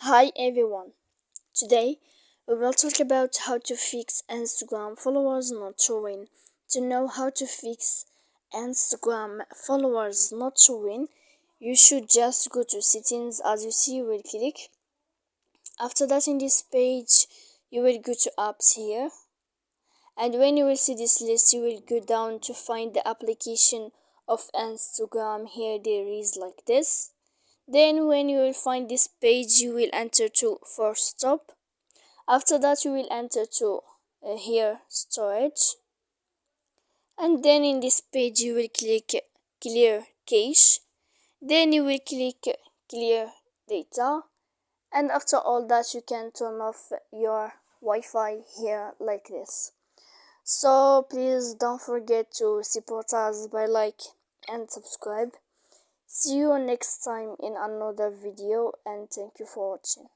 Hi everyone, today we will talk about how to fix Instagram followers not showing. To know how to fix Instagram followers not showing, you should just go to settings. As you see, you will click. After that, in this page you will go to apps here, and when you will see this list you will go down to find the application of Instagram. Here there is like this. Then when you will find this page you will enter to first stop. After that you will enter to here storage, and then in this page you will click clear cache. Then you will click clear data, and after all that you can turn off your Wi-Fi here like this. So please don't forget to support us by like and subscribe. See you next time in another video, and thank you for watching.